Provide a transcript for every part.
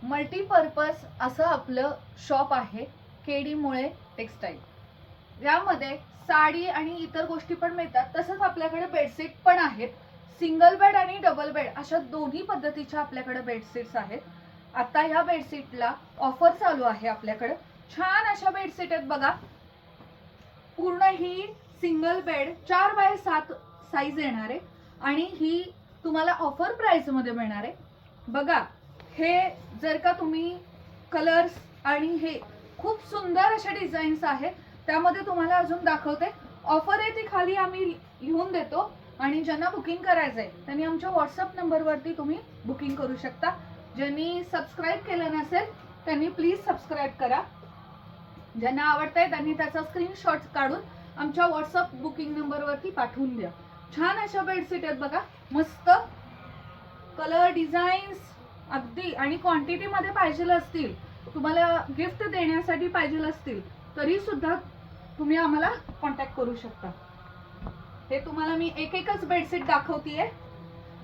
Multipurpose असं आपलं shop आहे, केडी मुळे टेक्सटाईल. यामध्ये साडी आणि इतर गोष्टी पण मिळतात. तसंच आपल्याकडे बेडशीट पण आहेत. सिंगल बेड आणि डबल बेड अशा दोन्ही पद्धतीच्या आपल्याकडे बेडशीट्स आहेत. आता ह्या बेडशीटला ऑफर चालू आहे आपल्याकडे. छान अशा बेडशीट आहेत बघा. पूर्ण ही सिंगल बेड 4x7 साईज येणार आहे आणि ही तुम्हाला ऑफर प्राइस मध्ये मिळणार आहे. बघा, हे जर का तुम्ही कलर्स आणि हे खूप सुंदर असे डिझाईन्स आहेत. त्यामध्ये तुम्हाला अजून दाखवते. ऑफर आहे ती खाली आम्ही लिहून देतो आणि ज्यांना बुकिंग करायचं आहे त्यांनी आमच्या व्हॉट्सअप नंबरवरती तुम्ही बुकिंग करू शकता. ज्यांनी सबस्क्राईब केलं नसेल त्यांनी प्लीज सबस्क्राईब करा. ज्यांना आवडतंय त्यांनी त्याचा स्क्रीनशॉट काढून आमच्या व्हॉट्सअप बुकिंग नंबरवरती पाठवून द्या. छान अशा बेडशीट आहेत बघा, मस्त कलर डिझाईन्स अगदी. आणि क्वांटिटी मध्ये पाहिजे असतील, तुम्हाला गिफ्ट देण्यासाठी पाहिजे असतील तरी सुद्धा तुम्ही आम्हाला कॉन्टॅक्ट करू शकता. हे तुम्हाला मी एकच बेडशीट दाखवतीये,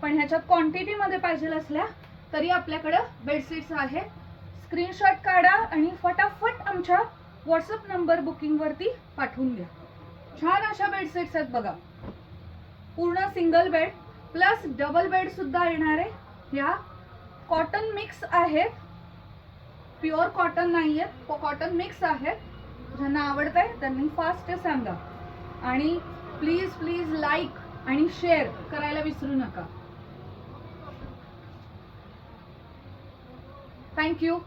पण ह्याच्यात क्वांटिटी मध्ये पाहिजे असल्या तरी आपल्याकडे बेडशीट्स आहेत. स्क्रीनशॉट काढा आणि फटाफट आमच्या व्हॉट्सअप नंबर बुकिंग वरती पाठवून द्या. छान अशा बेडशीट्स आहेत बघा. पूर्ण single bed plus double bed सुद्धा येणार आहे. ह्या कॉटन मिक्स आहेत, प्युअर कॉटन नाहीये, कॉटन मिक्स आहेत. ज्यांना आवडतंय त्यांनी फास्ट सांगा आणि प्लीज प्लीज लाईक आणि शेअर करायला विसरू नका. थँक्यू.